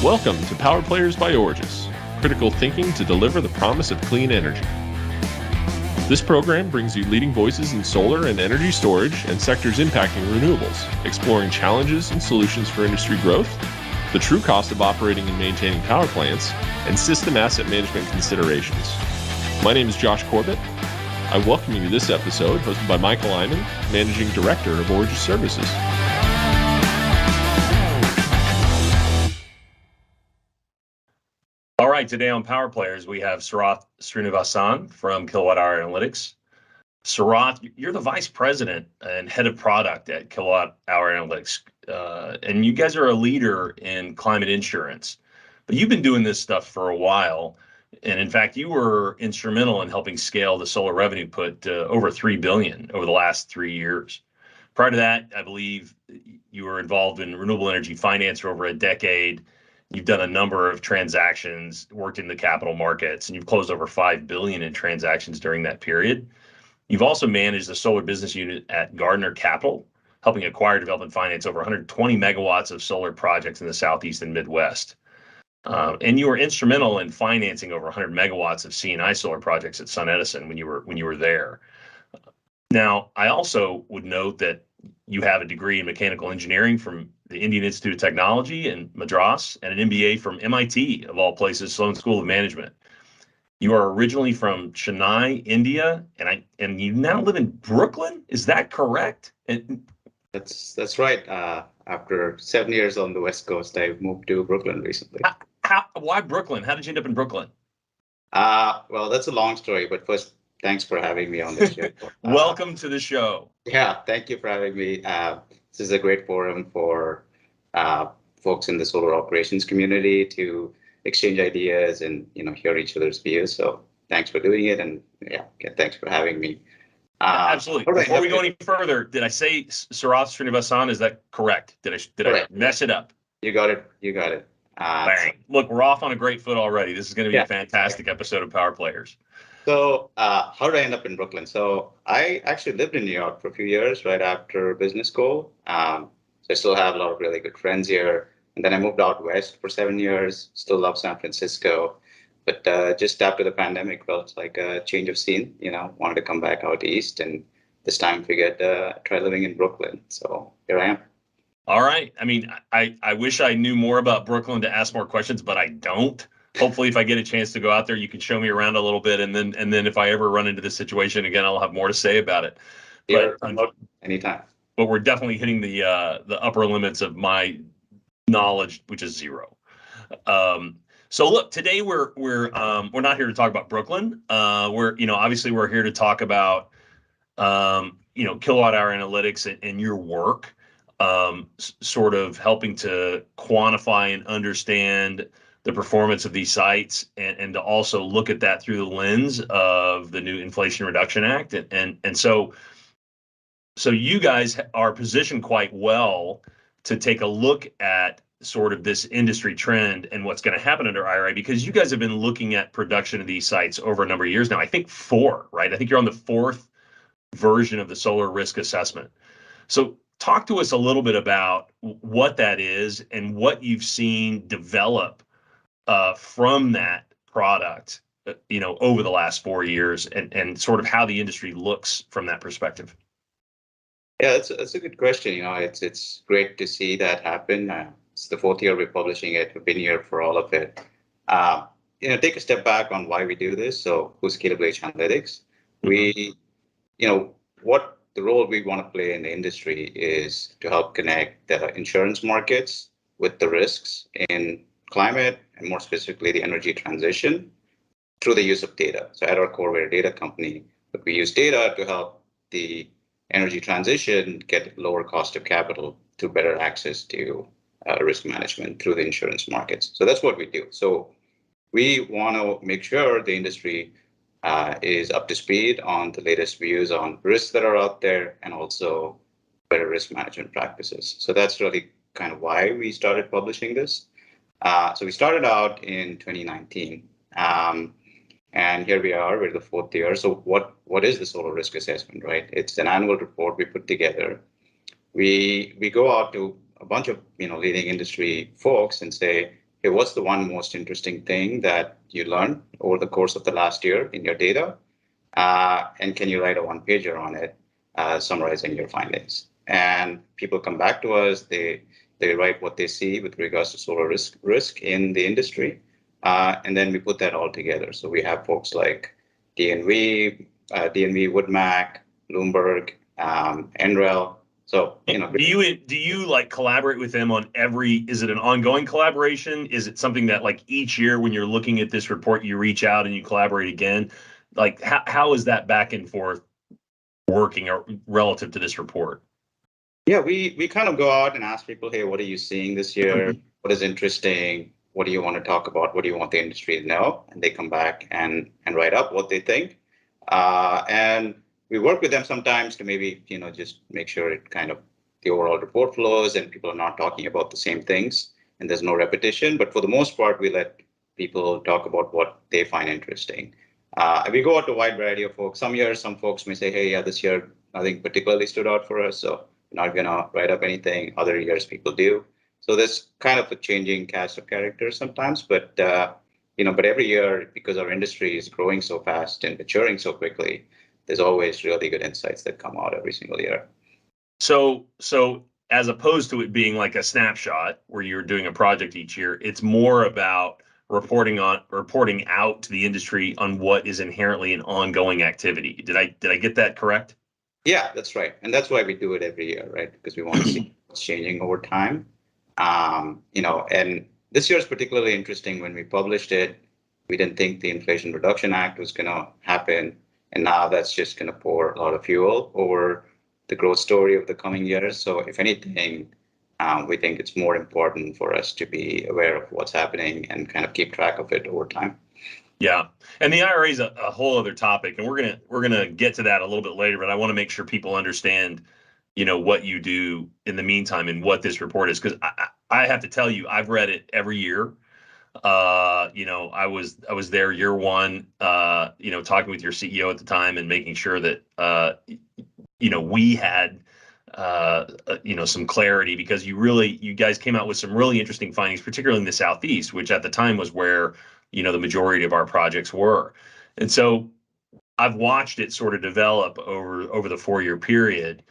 Welcome to Power Players by Origis, critical thinking to deliver the promise of clean energy. This program brings you leading voices in solar and energy storage and sectors impacting renewables, exploring challenges and solutions for industry growth, the true cost of operating and maintaining power plants, and system asset management considerations. My name is Josh Corbett. I welcome you to this episode, hosted by Michael Eyman, Managing Director of Origis Services. All right, today on Power Players, we have Sarath Srinivasan from Kilowatt Hour Analytics. Sarath, you're the Vice President and Head of Product at Kilowatt Hour Analytics, and you guys are a leader in climate insurance. But you've been doing this stuff for a while, and in fact, you were instrumental in helping scale the solar revenue put to over $3 billion over the last 3 years. Prior to that, I believe you were involved in renewable energy finance for over a decade. You've done a number of transactions, worked in the capital markets, and you've closed over $5 billion in transactions during that period. You've also managed the solar business unit at Gardner Capital, helping acquire, develop, and finance over 120 megawatts of solar projects in the Southeast and Midwest. And you were instrumental in financing over 100 megawatts of C&I solar projects at SunEdison when you were there. Now, I also would note that you have a degree in mechanical engineering from the Indian Institute of Technology in Madras and an MBA from MIT, of all places, Sloan School of Management. You are originally from Chennai, India, and you now live in Brooklyn. Is that correct? That's right. After 7 years on the West Coast, I moved to Brooklyn recently. Why Brooklyn? How did you end up in Brooklyn? Well, that's a long story, but first, thanks for having me on this show. Welcome to the show. Yeah, thank you for having me. This is a great forum for folks in the solar operations community to exchange ideas and hear each other's views. So thanks for doing it, and thanks for having me. Absolutely. Before we go any further, did I say Sarath Srinivasan? Is that correct? Did I mess it up? You got it. Bang. Look, we're off on a great foot already. This is going to be a fantastic episode of Power Players. So how did I end up in Brooklyn? So I actually lived in New York for a few years right after business school. So I still have a lot of really good friends here. And then I moved out west for 7 years, still love San Francisco. But just after the pandemic, felt like a change of scene, wanted to come back out east. And this time figured try living in Brooklyn. So here I am. All right. I mean, I wish I knew more about Brooklyn to ask more questions, but I don't. Hopefully, if I get a chance to go out there, you can show me around a little bit, and then if I ever run into this situation again, I'll have more to say about it. But anytime. But we're definitely hitting the upper limits of my knowledge, which is zero. So look, today we're not here to talk about Brooklyn. Obviously we're here to talk about Kilowatt Hour Analytics and your work, sort of helping to quantify and understand the performance of these sites, and to also look at that through the lens of the new Inflation Reduction Act. And so you guys are positioned quite well to take a look at sort of this industry trend and what's going to happen under IRA, because you guys have been looking at production of these sites over a number of years now. I think 4, right? I think you're on the 4th version of the solar risk assessment. So talk to us a little bit about what that is and what you've seen develop from that product, over the last 4 years, and sort of how the industry looks from that perspective. Yeah, that's a good question. It's great to see that happen. It's the 4th year we're publishing it. We've been here for all of it. Take a step back on why we do this. So, who's Scalable Edge Analytics? We, what the role we want to play in the industry is to help connect the insurance markets with the risks in climate, and more specifically the energy transition, through the use of data. So at our core, we're a data company, but we use data to help the energy transition get lower cost of capital through better access to risk management through the insurance markets. So that's what we do. So we want to make sure the industry is up to speed on the latest views on risks that are out there, and also better risk management practices. So that's really kind of why we started publishing this. So we started out in 2019, and here we are, we're the 4th year. So what is the solar risk assessment, right? It's an annual report we put together. We go out to a bunch of leading industry folks and say, hey, what's the one most interesting thing that you learned over the course of the last year in your data? And can you write a one-pager on it, summarizing your findings? And people come back to us, they write what they see with regards to solar risk in the industry, and then we put that all together. So we have folks like DNV, Woodmac, Bloomberg, NREL. So, do you like collaborate with them on is it an ongoing collaboration? Is it something that like each year when you're looking at this report, you reach out and you collaborate again? Like how is that back and forth working relative to this report? Yeah, we kind of go out and ask people, hey, what are you seeing this year? What is interesting? What do you want to talk about? What do you want the industry to know? And they come back and write up what they think. And we work with them sometimes to maybe, just make sure it kind of the overall report flows and people are not talking about the same things and there's no repetition. But for the most part, we let people talk about what they find interesting. We go out to a wide variety of folks. Some years, some folks may say, hey, yeah, this year, nothing particularly stood out for us. So we're not going to write up anything. Other years, people do. So there's kind of a changing cast of characters sometimes. But, but every year, because our industry is growing so fast and maturing so quickly, there's always really good insights that come out every single year. So as opposed to it being like a snapshot where you're doing a project each year, it's more about reporting out to the industry on what is inherently an ongoing activity. Did I get that correct? Yeah, that's right. And that's why we do it every year, right? Because we want to see what's changing over time. And this year is particularly interesting. When we published it, we didn't think the Inflation Reduction Act was going to happen. And now that's just going to pour a lot of fuel over the growth story of the coming years. So if anything, we think it's more important for us to be aware of what's happening and kind of keep track of it over time. Yeah, and the IRA is a whole other topic, and we're gonna get to that a little bit later. But I want to make sure people understand, what you do in the meantime and what this report is, because I have to tell you, I've read it every year. I was there year one, talking with your CEO at the time and making sure that we had some clarity, because you guys came out with some really interesting findings, particularly in the Southeast, which at the time was where the majority of our projects were. And so I've watched it sort of develop over the 4-year period,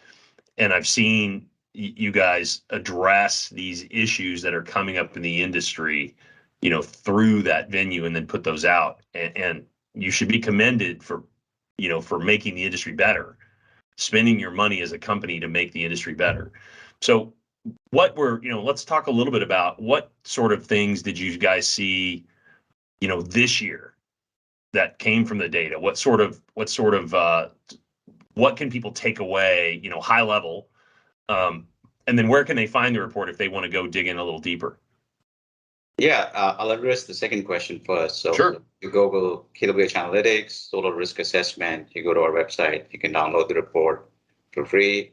and I've seen you guys address these issues that are coming up in the industry, through that venue, and then put those out. And you should be commended for making the industry better, spending your money as a company to make the industry better. So let's talk a little bit about what sort of things did you guys see, this year that came from the data? What can people take away, high level, and then where can they find the report if they want to go dig in a little deeper? Yeah, I'll address the second question first. So sure. You Google KWH Analytics, Solar Risk Assessment, you go to our website, you can download the report for free,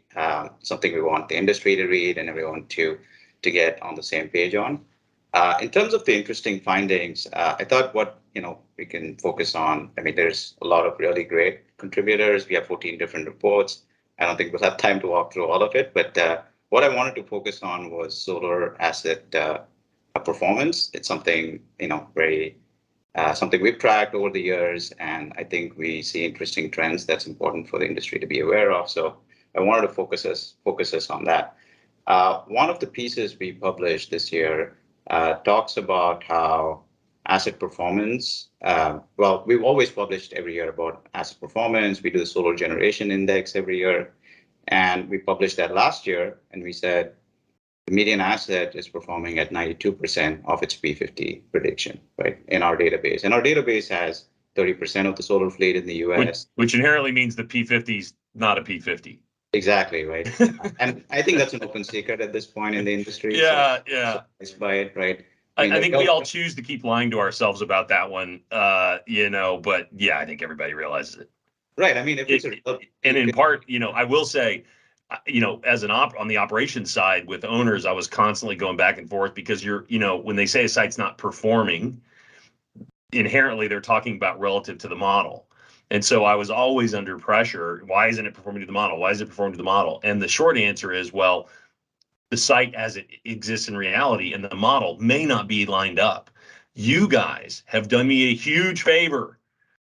something we want the industry to read and everyone to get on the same page on. In terms of the interesting findings, I thought what we can focus on, there's a lot of really great contributors. We have 14 different reports. I don't think we'll have time to walk through all of it, but what I wanted to focus on was solar asset performance. It's something, something we've tracked over the years, and I think we see interesting trends that's important for the industry to be aware of. So I wanted to focus us on that. One of the pieces we published this year talks about how asset performance, we've always published every year about asset performance. We do the solar generation index every year, and we published that last year, and we said the median asset is performing at 92% of its P50 prediction, right, in our database. And our database has 30% of the solar fleet in the US. Which inherently means the P50 is not a P50. Exactly, right. And I think that's an open secret at this point in the industry. Yeah. By it, right? I think we all choose to keep lying to ourselves about that one, but yeah, I think everybody realizes it. Right. If in part, I will say, as on the operations side with owners, I was constantly going back and forth, because when they say a site's not performing, inherently they're talking about relative to the model. And so I was always under pressure. Why isn't it performing to the model? Why is it performing to the model? And the short answer is, well, the site as it exists in reality and the model may not be lined up. You guys have done me a huge favor.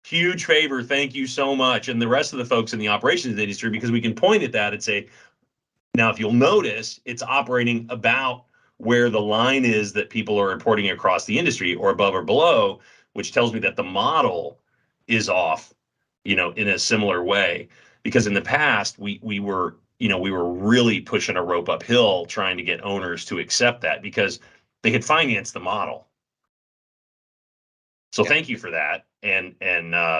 Huge favor. Thank you so much. And the rest of the folks in the operations industry, because we can point at that and say, now, if you'll notice, it's operating about where the line is that people are reporting across the industry, or above or below, which tells me that the model is off, in a similar way. Because in the past, we were really pushing a rope uphill trying to get owners to accept that because they had financed the model. So thank you for that, and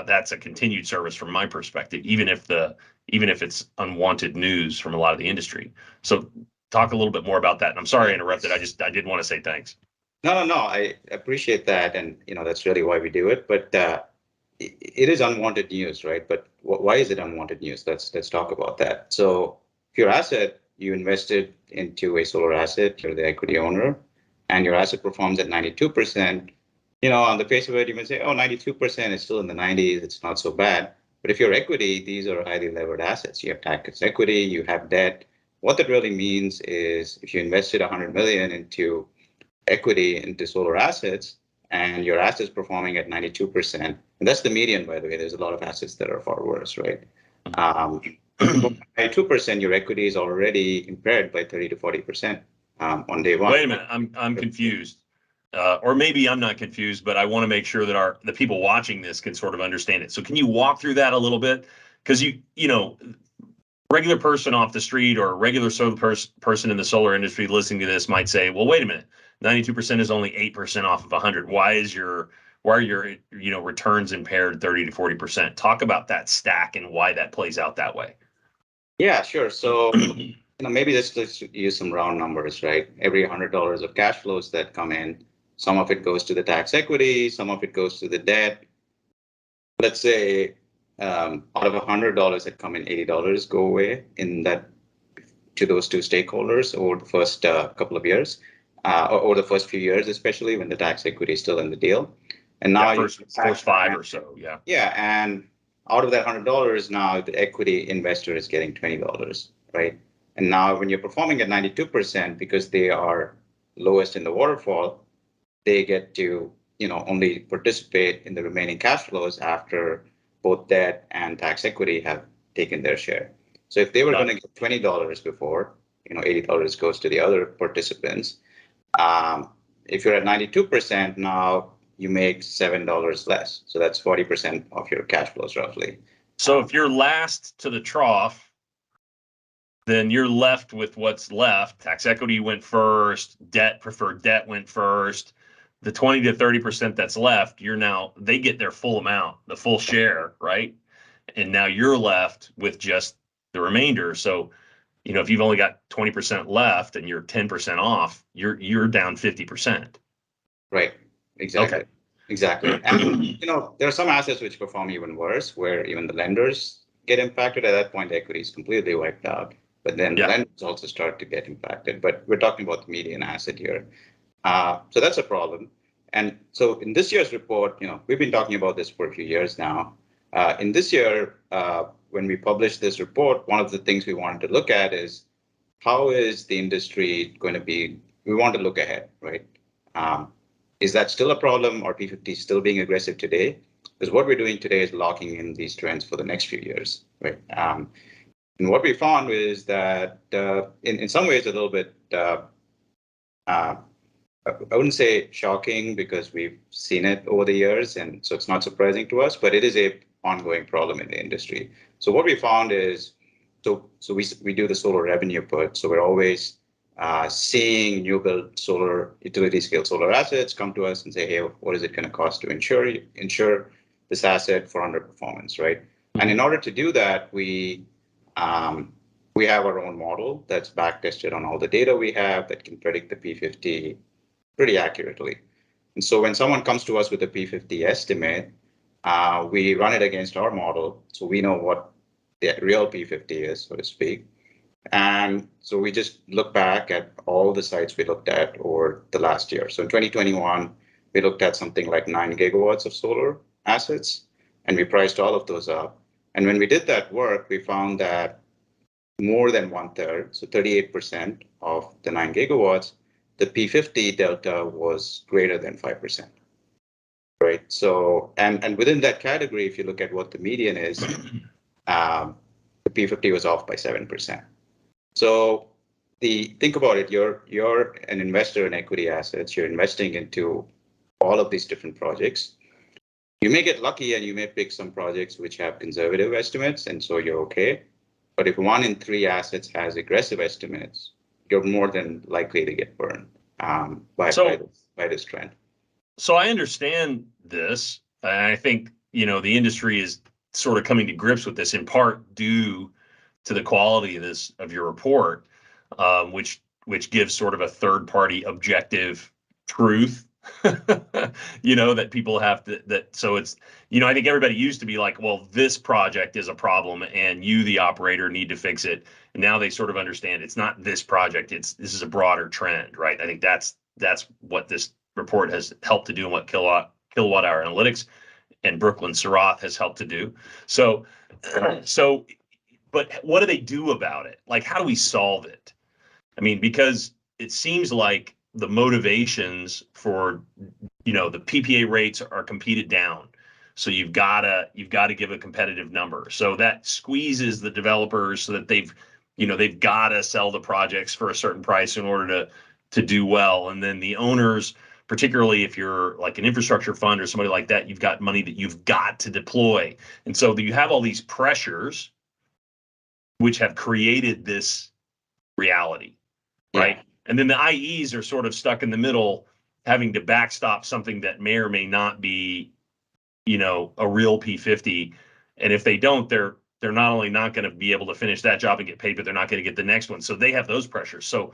that's a continued service from my perspective, even if it's unwanted news from a lot of the industry. So talk a little bit more about that. And I'm sorry I interrupted. I did want to say thanks. No. I appreciate that, and that's really why we do it. But it is unwanted news, right? But why is it unwanted news? Let's talk about that. So if your asset, you invested into a solar asset, you're the equity owner, and your asset performs at 92%. On the face of it, you may say, oh, 92% is still in the 90s. It's not so bad. But if you're equity, these are highly levered assets. You have tax equity, you have debt. What that really means is if you invested 100 million into equity into solar assets and your assets performing at 92%, and that's the median, by the way, there's a lot of assets that are far worse, right? 92%, your equity is already impaired by 30 to 40% on day one. Wait a minute, I'm confused. Or maybe I'm not confused, but I want to make sure that the people watching this can sort of understand it. So can you walk through that a little bit? Because regular person off the street or regular person in the solar industry listening to this might say, well, wait a minute, 92% is only 8% off of 100. Why are your returns impaired 30 to 40%? Talk about that stack and why that plays out that way. Yeah, sure. So maybe let's use some round numbers, right? Every $100 of cash flows that come in, some of it goes to the tax equity, some of it goes to the debt. Let's say out of $100 that come in, $80 go away to those two stakeholders over the first couple of years, or the first few years, especially when the tax equity is still in the deal. And now first 5 or so, yeah. Yeah, and out of that $100, now the equity investor is getting $20, right? And now when you're performing at 92%, because they are lowest in the waterfall, they get to only participate in the remaining cash flows after both debt and tax equity have taken their share. So if they were going to get $20 before, $80 goes to the other participants. If you're at 92%, now you make $7 less. So that's 40% of your cash flows roughly. So if you're last to the trough, then you're left with what's left. Tax equity went first, preferred debt went first. The 20 to 30% that's left, they get their full amount, the full share, right? And now you're left with just the remainder. So, if you've only got 20% left and you're 10% off, you're down 50%. Right. Exactly. Okay. Exactly. And there are some assets which perform even worse, where even the lenders get impacted. At that point, the equity is completely wiped out. But then the lenders also start to get impacted. But we're talking about the median asset here. So that's a problem. And so in this year's report, we've been talking about this for a few years now. In this year, when we published this report, one of the things we wanted to look at is how is the industry going to be? We want to look ahead, right? Is that still a problem? Are P50 still being aggressive today? Because what we're doing today is locking in these trends for the next few years, right? And what we found is that in some ways a little bit, I wouldn't say shocking because we've seen it over the years, and so it's not surprising to us, but it is a ongoing problem in the industry. So what we found is, so we do the solar revenue put, so we're always seeing new build solar, utility scale solar assets come to us and say, hey, what is it going to cost to insure this asset for underperformance, right? And in order to do that, we have our own model that's back tested on all the data we have that can predict the P50 pretty accurately. And so when someone comes to us with a P50 estimate, we run it against our model, so we know what the real P50 is, so to speak. And so we just look back at all the sites we looked at over the last year. So in 2021, we looked at something like 9 gigawatts of solar assets, and we priced all of those up. And when we did that work, we found that more than 1/3, so 38% of the 9 gigawatts, the P50 delta was greater than 5%. Right. So, and within that category, if you look at what the median is, the P50 was off by 7%. So think about it, you're an investor in equity assets, you're investing into all of these different projects. You may get lucky and you may pick some projects which have conservative estimates, and so you're okay. But if 1 in 3 assets has aggressive estimates, you're more than likely to get burned by this trend. So I understand this. And I think, the industry is sort of coming to grips with this in part due to the quality of your report, which gives sort of a third party objective truth, that people have to, so it's, I think everybody used to be like, well, this project is a problem and you, the operator, need to fix it. And now they sort of understand it's not this project, this is a broader trend, right? I think that's what this report has helped to do and what kilowatt hour analytics and Brooklyn Sarath has helped to do. So, but what do they do about it? Like, how do we solve it? I mean, because it seems like the motivations for, the PPA rates are competed down. So you've got to give a competitive number. So that squeezes the developers so that they've got to sell the projects for a certain price in order to do well. And then the owners, particularly if you're like an infrastructure fund or somebody like that, you've got money that you've got to deploy. And so you have all these pressures which have created this reality, right? Yeah. And then the IEs are sort of stuck in the middle, having to backstop something that may or may not be, a real P50. And if they don't, they're not only not going to be able to finish that job and get paid, but they're not going to get the next one. So they have those pressures. So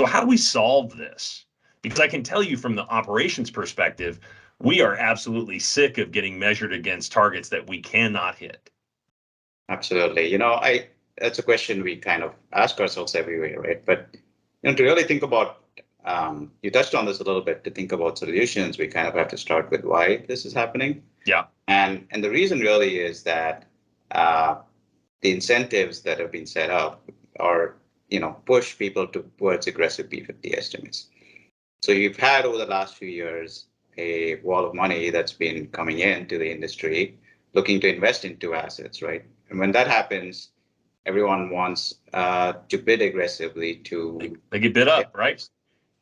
how do we solve this? Because I can tell you from the operations perspective, we are absolutely sick of getting measured against targets that we cannot hit. Absolutely. That's a question we kind of ask ourselves everywhere, right? But to really think about, you touched on this a little bit, to think about solutions, we kind of have to start with why this is happening. Yeah. And the reason really is that the incentives that have been set up are, push people towards aggressive P50 estimates. So you've had over the last few years a wall of money that's been coming into the industry looking to invest into assets, right? And when that happens, everyone wants to bid aggressively they get bid up, right?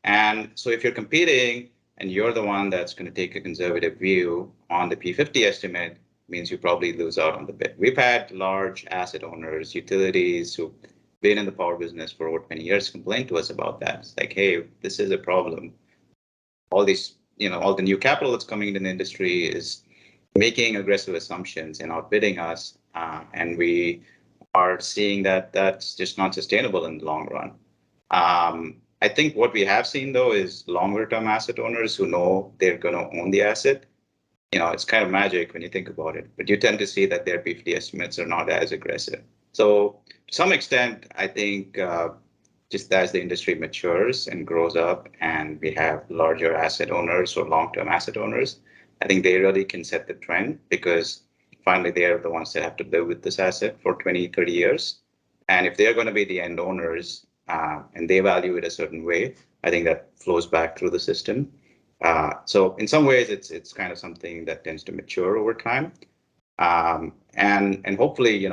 And so if you're competing and you're the one that's going to take a conservative view on the P50 estimate, means you probably lose out on the bid. We've had large asset owners, utilities who've been in the power business for over 20 years complain to us about that. It's like, hey, this is a problem. All these, all the new capital that's coming into the industry is making aggressive assumptions and outbidding us. And we are seeing that that's just not sustainable in the long run. I think what we have seen, though, is longer term asset owners who know they're going to own the asset. It's kind of magic when you think about it, but you tend to see that their P50 estimates are not as aggressive. So to some extent, I think just as the industry matures and grows up and we have larger asset owners or long-term asset owners, I think they really can set the trend, because finally they are the ones that have to live with this asset for 20, 30 years. And if they're going to be the end owners and they value it a certain way, I think that flows back through the system. So in some ways, it's kind of something that tends to mature over time. And hopefully,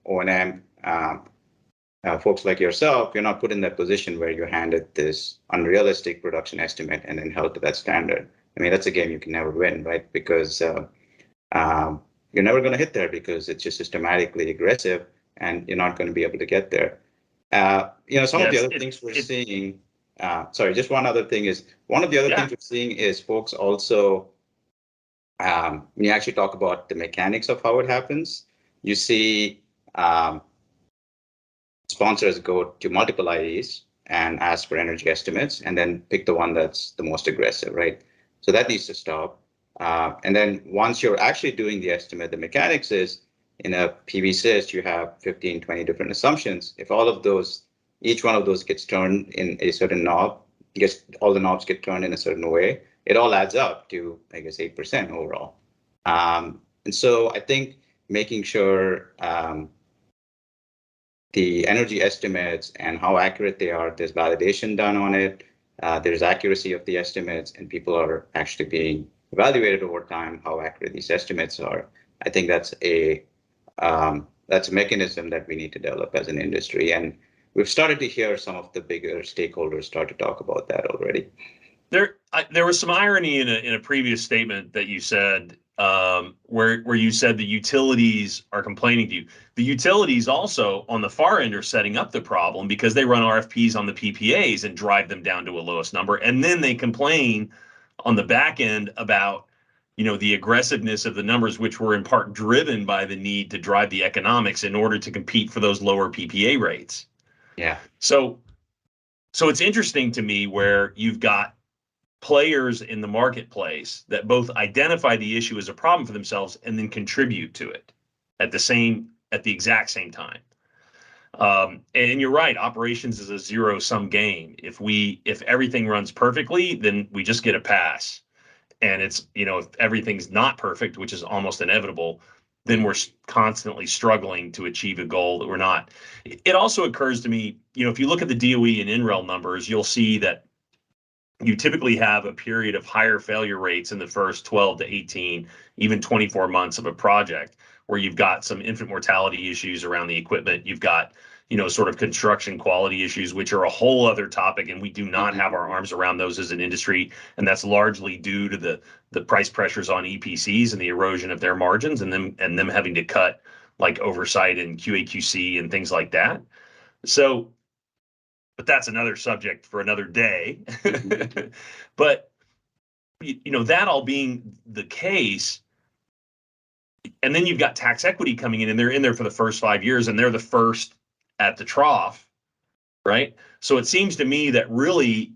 O&M folks like yourself, you're not put in that position where you're handed this unrealistic production estimate and then held to that standard. I mean, that's a game you can never win, right? Because you're never going to hit there because it's just systematically aggressive and you're not going to be able to get there. Some of the other things we're seeing, just one other thing is, one of the other things we're seeing is folks also, when you actually talk about the mechanics of how it happens, you see sponsors go to multiple IEs and ask for energy estimates and then pick the one that's the most aggressive, right? So that needs to stop. And then once you're actually doing the estimate, the mechanics is, in a PV sys, you have 15, 20 different assumptions. If all of those, each one of those gets turned in a certain knob, all the knobs get turned in a certain way, it all adds up to, I guess, 8% overall. And so I think making sure the energy estimates and how accurate they are. There's validation done on it. There's accuracy of the estimates, and people are actually being evaluated over time how accurate these estimates are. I think that's a mechanism that we need to develop as an industry, and we've started to hear some of the bigger stakeholders start to talk about that already. There was some irony in a previous statement that you said, where you said the utilities are complaining to you. The utilities also on the far end are setting up the problem because they run RFPs on the PPAs and drive them down to a lowest number, and then they complain on the back end about the aggressiveness of the numbers, which were in part driven by the need to drive the economics in order to compete for those lower PPA rates. Yeah. So it's interesting to me where you've got players in the marketplace that both identify the issue as a problem for themselves and then contribute to it at the exact same time. And you're right, operations is a zero-sum game. If everything runs perfectly, then we just get a pass. And it's, if everything's not perfect, which is almost inevitable, then we're constantly struggling to achieve a goal that we're not. It also occurs to me, if you look at the DOE and NREL numbers, you'll see that you typically have a period of higher failure rates in the first 12 to 18, even 24 months of a project, where you've got some infant mortality issues around the equipment. You've got, sort of construction quality issues, which are a whole other topic, and we do not have our arms around those as an industry. And that's largely due to the price pressures on EPCs and the erosion of their margins, and them having to cut like oversight and QA/QC and things like that. So, but that's another subject for another day. But that all being the case, and then you've got tax equity coming in, and they're in there for the first 5 years, and they're the first at the trough, right? So it seems to me that really,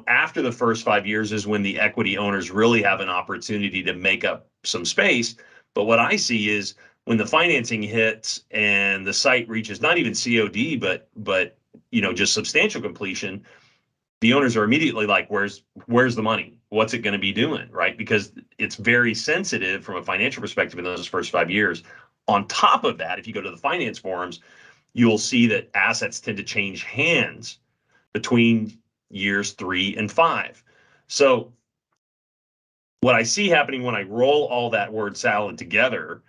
after the first 5 years is when the equity owners really have an opportunity to make up some space. But what I see is when the financing hits and the site reaches not even COD, but just substantial completion, the owners are immediately like, where's the money? What's it going to be doing, right? Because it's very sensitive from a financial perspective in those first 5 years. On top of that, if you go to the finance forums, you'll see that assets tend to change hands between years 3 and 5. So what I see happening when I roll all that word salad together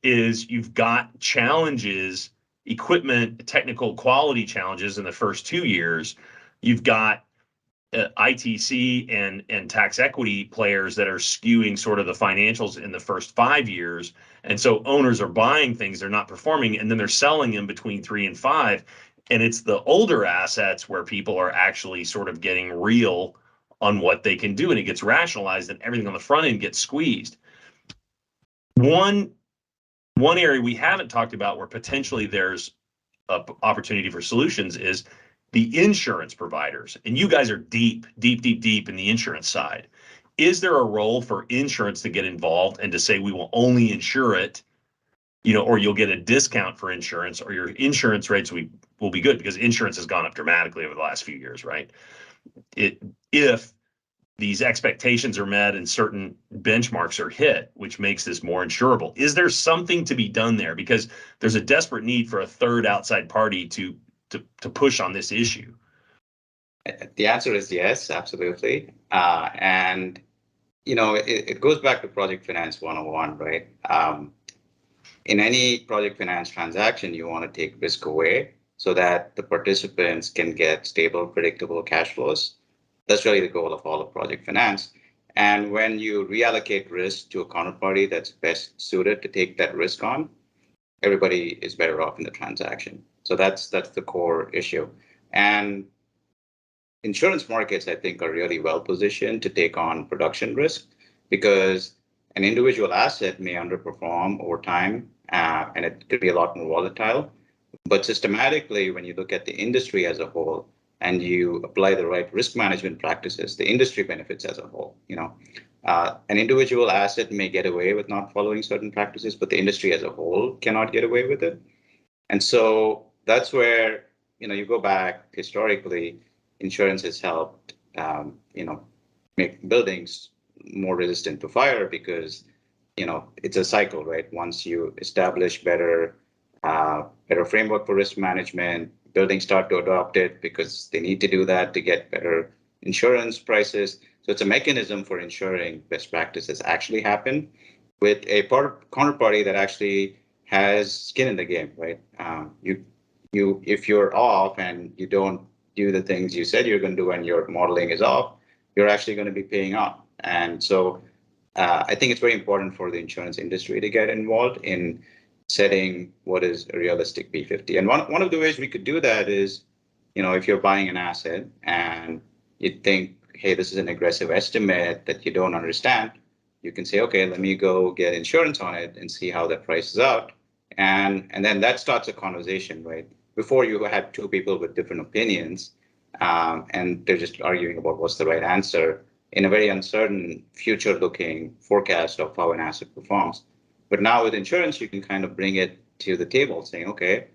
is you've got challenges, equipment, technical quality challenges in the first 2 years. You've got ITC and tax equity players that are skewing sort of the financials in the first 5 years. And so owners are buying things, they're not performing, and then they're selling them between 3 and 5. And it's the older assets where people are actually sort of getting real on what they can do, and it gets rationalized, and everything on the front end gets squeezed. One area we haven't talked about where potentially there's an opportunity for solutions is the insurance providers. And you guys are deep in the insurance side. Is there a role for insurance to get involved and to say we will only insure it, or you'll get a discount for insurance, or your insurance rates will be good, because insurance has gone up dramatically over the last few years, right? If these expectations are met and certain benchmarks are hit, which makes this more insurable. Is there something to be done there? Because there's a desperate need for a third outside party to push on this issue. The answer is yes, absolutely. And, it goes back to project finance 101, right? In any project finance transaction, you want to take risk away so that the participants can get stable, predictable cash flows. That's really the goal of all of project finance. And when you reallocate risk to a counterparty that's best suited to take that risk on, everybody is better off in the transaction. So that's the core issue. And insurance markets, I think, are really well positioned to take on production risk, because an individual asset may underperform over time, and it could be a lot more volatile. But systematically, when you look at the industry as a whole and you apply the right risk management practices, the industry benefits as a whole. An individual asset may get away with not following certain practices, but the industry as a whole cannot get away with it. And so that's where, you go back historically, insurance has helped, make buildings more resistant to fire, because, it's a cycle, right? Once you establish better better framework for risk management. Buildings start to adopt it because they need to do that to get better insurance prices. So it's a mechanism for ensuring best practices actually happen with a counterparty that actually has skin in the game, right? If you're off and you don't do the things you said you're going to do and your modeling is off, you're actually going to be paying off. And so I think it's very important for the insurance industry to get involved in setting what is a realistic P50. And one of the ways we could do that is, if you're buying an asset and you think, hey, this is an aggressive estimate that you don't understand, you can say, okay, let me go get insurance on it and see how that prices out. And then that starts a conversation, right? Before you had two people with different opinions, and they're just arguing about what's the right answer in a very uncertain future-looking forecast of how an asset performs. But now with insurance, you can kind of bring it to the table saying, okay,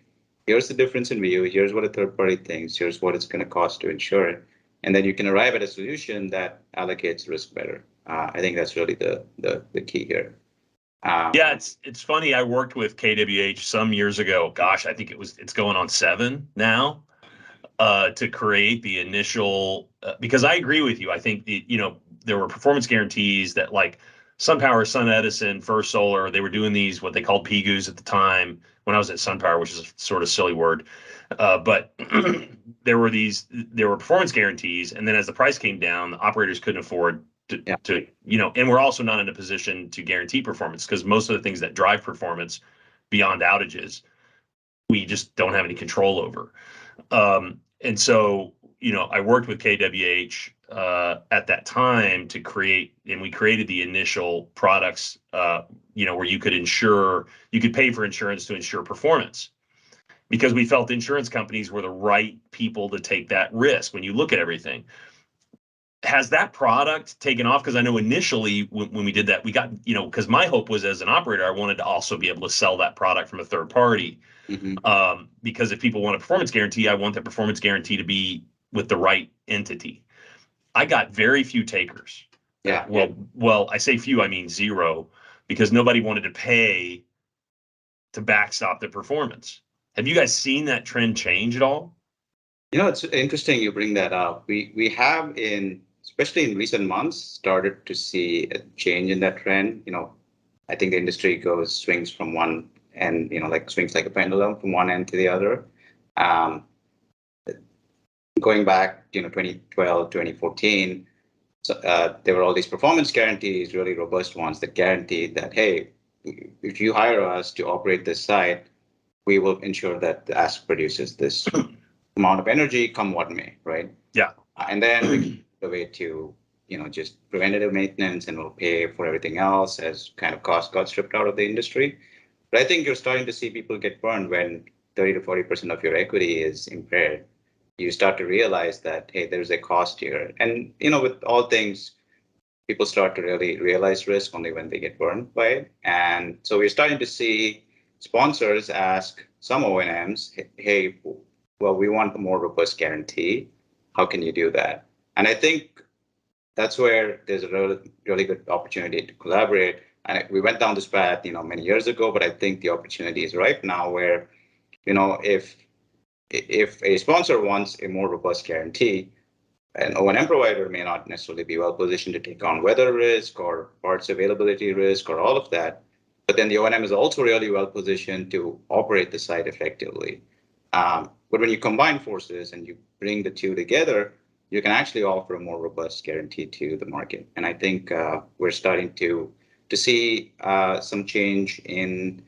here's the difference in view, here's what a third party thinks, here's what it's going to cost to insure it. And then you can arrive at a solution that allocates risk better. I think that's really the key here. Yeah, it's funny. I worked with KWH some years ago. Gosh, I think it's going on 7 now, to create the initial, because I agree with you. I think there were performance guarantees that, like, SunPower, SunEdison, First Solar, they were doing these, what they called PGUs at the time when I was at SunPower, which is a sort of silly word. But there were performance guarantees. And then as the price came down, the operators couldn't afford to and we're also not in a position to guarantee performance, because most of the things that drive performance beyond outages, we just don't have any control over. And so, I worked with KWH at that time to create, and we created the initial products, where you could pay for insurance to ensure performance, because we felt insurance companies were the right people to take that risk when you look at everything. Has that product taken off? Because I know initially when we did that, we got, because my hope was, as an operator, I wanted to also be able to sell that product from a third party. Mm-hmm. Because if people want a performance guarantee, I want that performance guarantee to be with the right entity. I got very few takers. Yeah. Well, I say few, I mean zero, because nobody wanted to pay to backstop the performance. Have you guys seen that trend change at all? It's interesting you bring that up. We have, especially in recent months, started to see a change in that trend. I think the industry swings from one end, swings like a pendulum from one end to the other. Going back, 2012, 2014, there were all these performance guarantees, really robust ones that guaranteed that, hey, if you hire us to operate this site, we will ensure that the asset produces this amount of energy, come what may, right? Yeah. And then we the way to, just preventative maintenance, and we'll pay for everything else as kind of cost got stripped out of the industry. But I think you're starting to see people get burned when 30 to 40% of your equity is impaired. You start to realize that, hey, there's a cost here. And, with all things, people start to really realize risk only when they get burned by it. And so we're starting to see sponsors ask some O&Ms, hey, well, we want a more robust guarantee. How can you do that? And I think that's where there's a really good opportunity to collaborate. And we went down this path, many years ago, but I think the opportunity is ripe now where, if a sponsor wants a more robust guarantee, an O&M provider may not necessarily be well positioned to take on weather risk or parts availability risk or all of that. But then the O&M is also really well positioned to operate the site effectively. But when you combine forces and you bring the two together, you can actually offer a more robust guarantee to the market. And I think we're starting to see some change in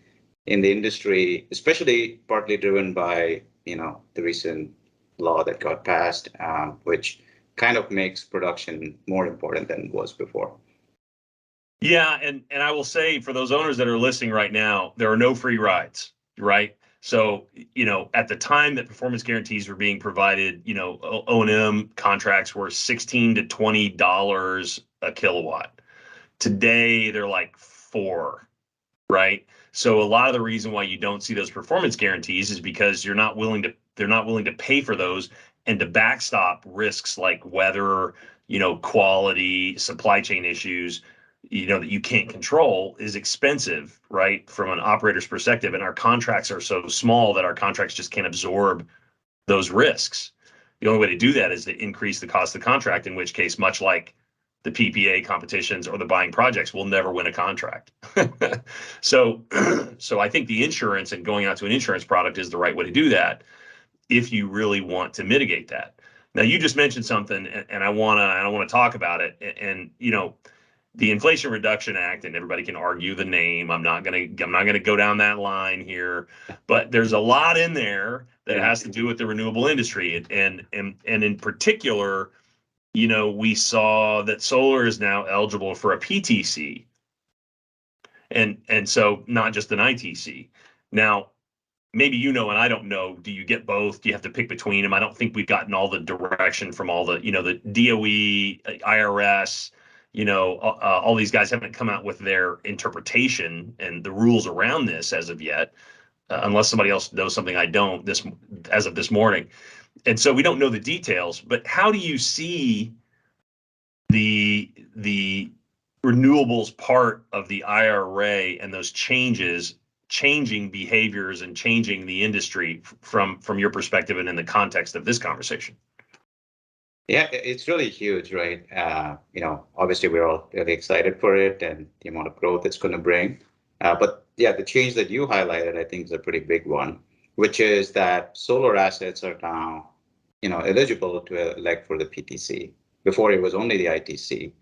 the industry, especially partly driven by the recent law that got passed, which kind of makes production more important than it was before. Yeah, and I will say, for those owners that are listening right now, there are no free rides, right? So, at the time that performance guarantees were being provided, O&M contracts were $16 to $20 a kilowatt. Today, they're like $4, right? So a lot of the reason why you don't see those performance guarantees is because they're not willing to pay for those and to backstop risks like weather, quality, supply chain issues. that you can't control is expensive, right? From an operator's perspective. And our contracts are so small that our contracts just can't absorb those risks. The only way to do that is to increase the cost of the contract, in which case, much like the PPA competitions or the buying projects, we'll never win a contract. So I think the insurance and going out to an insurance product is the right way to do that if you really want to mitigate that. Now, you just mentioned something, and I want to talk about it. And the Inflation Reduction Act, and everybody can argue the name. I'm not gonna go down that line here, but there's a lot in there that has to do with the renewable industry, and in particular, we saw that solar is now eligible for a PTC, and so not just an ITC. Now, maybe and I don't know. Do you get both? Do you have to pick between them? I don't think we've gotten all the direction from all the the DOE, IRS. All these guys haven't come out with their interpretation and the rules around this as of yet, unless somebody else knows something I don't as of this morning. And so we don't know the details, but how do you see the renewables part of the IRA and those changes changing behaviors and changing the industry from your perspective and in the context of this conversation? Yeah, it's really huge, right? Obviously we're all really excited for it and the amount of growth it's going to bring. But yeah, the change that you highlighted, I think, is a pretty big one, which is that solar assets are now, eligible to elect for the PTC. Before it was only the ITC.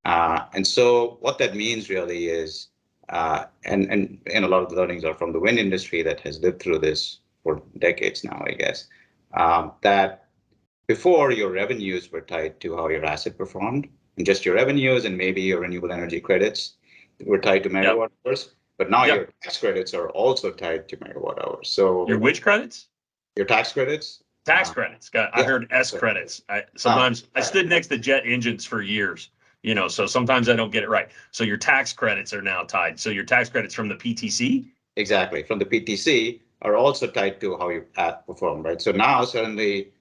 And so what that means really is, and a lot of the learnings are from the wind industry that has lived through this for decades now, I guess, that before, your revenues were tied to how your asset performed, and just your revenues and maybe your renewable energy credits were tied to megawatt hours. But now your tax credits are also tied to megawatt hours. So your which credits? Your tax credits. Tax credits. I heard S credits. I stood next to jet engines for years. So sometimes I don't get it right. So your tax credits are now tied. So your tax credits from the PTC? Exactly. From the PTC are also tied to how you perform, right? So now suddenly,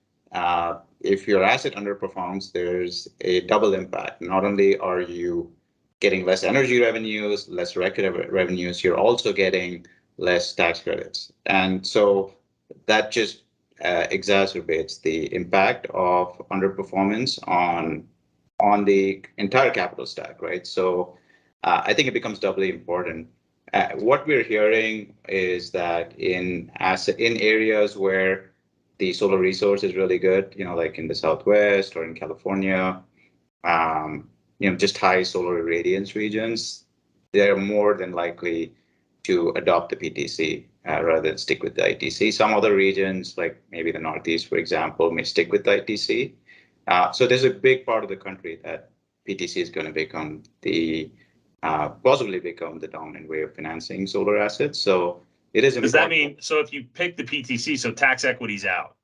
if your asset underperforms, there's a double impact. Not only are you getting less energy revenues, less revenues, you're also getting less tax credits. And so that just exacerbates the impact of underperformance on the entire capital stack, right? So I think it becomes doubly important. What we're hearing is that in areas where the solar resource is really good, like in the Southwest or in California, just high solar irradiance regions, they're more than likely to adopt the PTC rather than stick with the ITC. Some other regions, like maybe the Northeast, for example, may stick with the ITC. So there's a big part of the country that PTC is going to become possibly become the dominant way of financing solar assets. So it is important. Does that mean, so if you pick the PTC, so tax equity's out?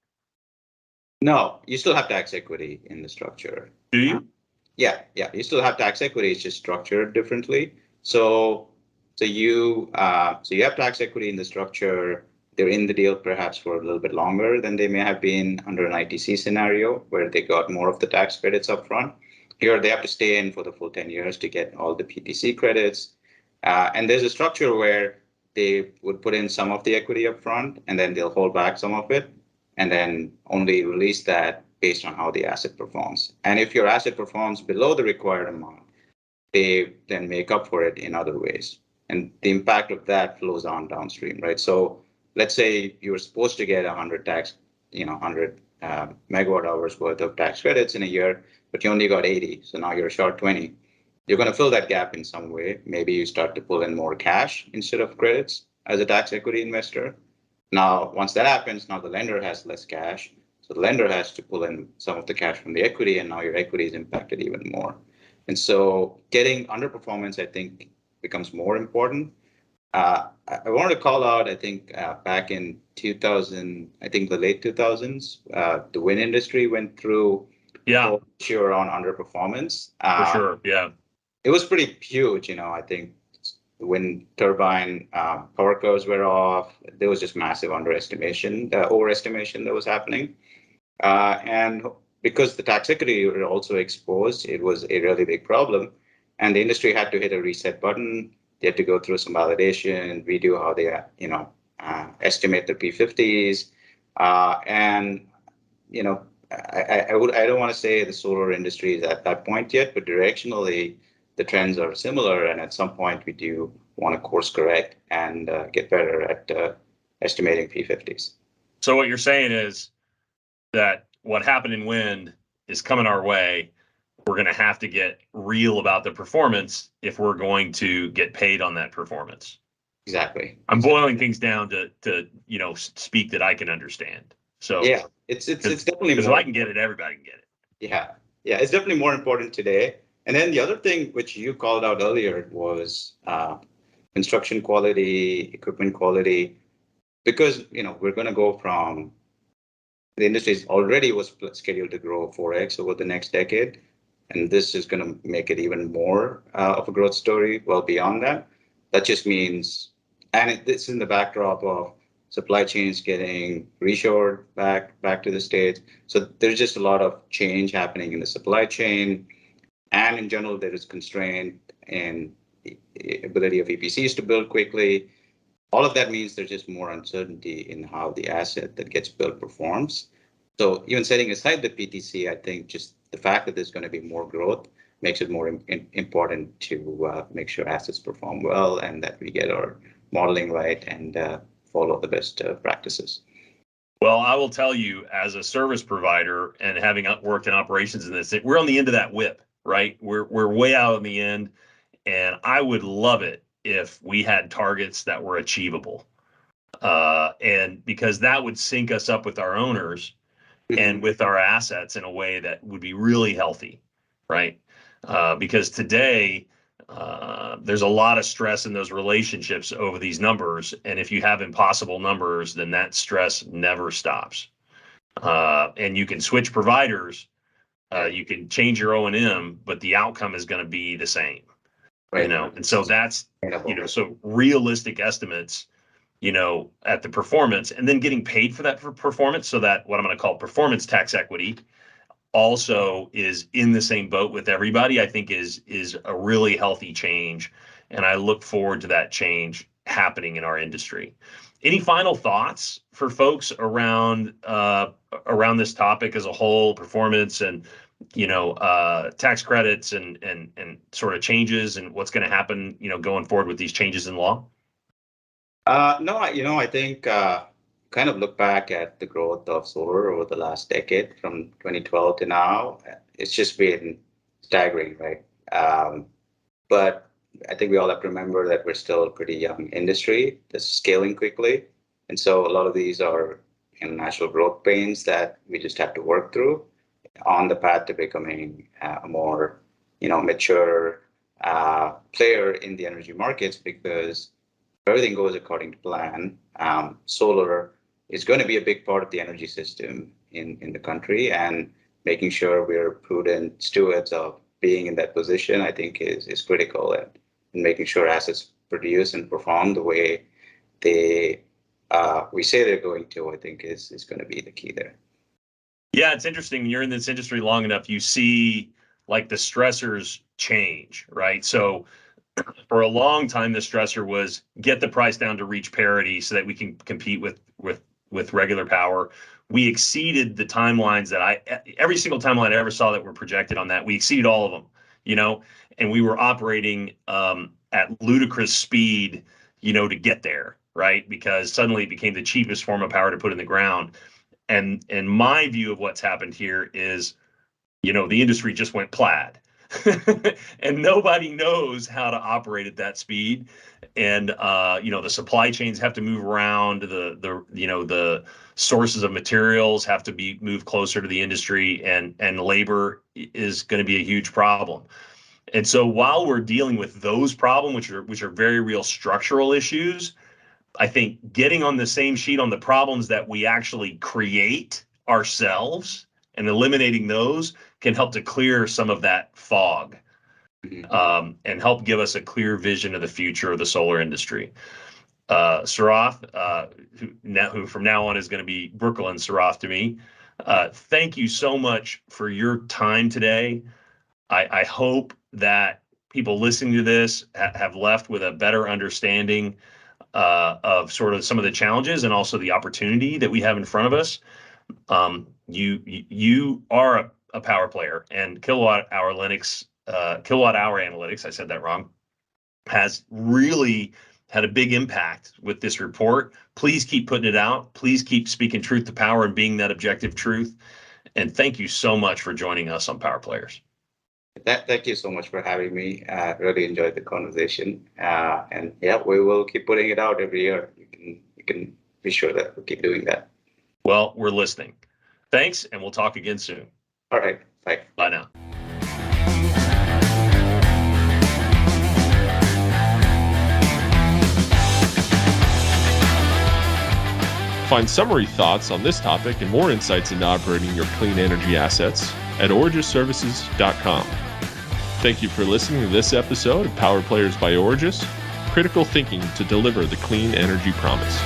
No, you still have tax equity in the structure. Do you? Yeah, you still have tax equity. It's just structured differently. So you have tax equity in the structure. They're in the deal perhaps for a little bit longer than they may have been under an ITC scenario where they got more of the tax credits up front. Here they have to stay in for the full 10 years to get all the PTC credits. And there's a structure where they would put in some of the equity up front and then they'll hold back some of it and then only release that based on how the asset performs. And if your asset performs below the required amount, they then make up for it in other ways. And the impact of that flows on downstream, right? So let's say you were supposed to get 100 megawatt hours worth of tax credits in a year, but you only got 80. So now you're short 20. You're going to fill that gap in some way. Maybe you start to pull in more cash instead of credits as a tax equity investor. Now, once that happens, now the lender has less cash. So the lender has to pull in some of the cash from the equity, and now your equity is impacted even more. And so getting underperformance, I think, becomes more important. I wanted to call out, I think, back in 2000, I think the late 2000s, the wind industry went through a issue around underperformance. For sure, yeah. It was pretty huge, I think the wind turbine power curves were off. There was just massive overestimation that was happening. And because the tax equity were also exposed, it was a really big problem. and the industry had to hit a reset button. They had to go through some validation, redo how they, estimate the P50s, and I don't want to say the solar industry is at that point yet, but directionally the trends are similar, and at some point we do want to course correct and get better at estimating P50s. So what you're saying is that what happened in wind is coming our way. We're going to have to get real about the performance if we're going to get paid on that performance. Exactly. I'm boiling things down to speak that I can understand. So yeah, it's definitely because if more. I can get it, everybody can get it. Yeah, it's definitely more important today. And then the other thing which you called out earlier was construction quality, equipment quality, because we're going to go from the industry already was scheduled to grow 4x over the next decade, and this is going to make it even more of a growth story well beyond that. That just means, and this is in the backdrop of supply chains getting reshored back to the States. So there's just a lot of change happening in the supply chain. And in general, there is constraint in the ability of EPCs to build quickly. All of that means there's just more uncertainty in how the asset that gets built performs. So even setting aside the PTC, I think just the fact that there's going to be more growth makes it more important to make sure assets perform well and that we get our modeling right and follow the best practices. Well, I will tell you, as a service provider and having worked in operations in this, we're on the end of that whip, right? We're way out on the end, and I would love it if we had targets that were achievable, and because that would sync us up with our owners and with our assets in a way that would be really healthy, right? Because today, there's a lot of stress in those relationships over these numbers. And if you have impossible numbers, then that stress never stops. And you can switch providers, you can change your O&M, but the outcome is going to be the same, Right. And so that's, so realistic estimates, at the performance, and then getting paid for that performance, so that what I'm going to call performance tax equity also is in the same boat with everybody, I think is a really healthy change. And I look forward to that change happening in our industry. Any final thoughts for folks around this topic as a whole, performance and tax credits and sort of changes and what's going to happen going forward with these changes in law? No, I think kind of look back at the growth of solar over the last decade from 2012 to now. It's just been staggering, right? But I think we all have to remember that we're still a pretty young industry that's scaling quickly. And so a lot of these are international growth pains that we just have to work through on the path to becoming a more, mature player in the energy markets, because everything goes according to plan. Solar is going to be a big part of the energy system in the country, and making sure we're prudent stewards of being in that position, I think is critical, and making sure assets produce and perform the way we say they're going to, I think is going to be the key there. Yeah, it's interesting. When you're in this industry long enough, you see like the stressors change, right? So for a long time, the stressor was get the price down to reach parity so that we can compete with regular power. We exceeded the timelines that every single timeline I ever saw that were projected on that. We exceeded all of them, and we were operating at ludicrous speed, to get there, right? Because suddenly it became the cheapest form of power to put in the ground. And my view of what's happened here is, the industry just went plaid. And nobody knows how to operate at that speed. And the supply chains have to move around. The sources of materials have to be moved closer to the industry, and labor is going to be a huge problem. And so while we're dealing with those problems, which are very real structural issues, I think getting on the same sheet on the problems that we actually create ourselves and eliminating those can help to clear some of that fog, and help give us a clear vision of the future of the solar industry. Sarath, who from now on is going to be Brooklyn Sarath to me, thank you so much for your time today. I hope that people listening to this have left with a better understanding of sort of some of the challenges and also the opportunity that we have in front of us. You are a power player, and kilowatt hour analytics, I said that wrong, has really had a big impact with this report. Please keep putting it out. Please keep speaking truth to power and being that objective truth. And thank you so much for joining us on Power Players. Thank you so much for having me. Really enjoyed the conversation. And yeah, we will keep putting it out every year. You can be sure that we'll keep doing that. Well, we're listening. Thanks, and we'll talk again soon. All right. Bye. Bye now. Find summary thoughts on this topic and more insights into operating your clean energy assets at origisservices.com. Thank you for listening to this episode of Power Players by Origis, critical thinking to deliver the clean energy promise.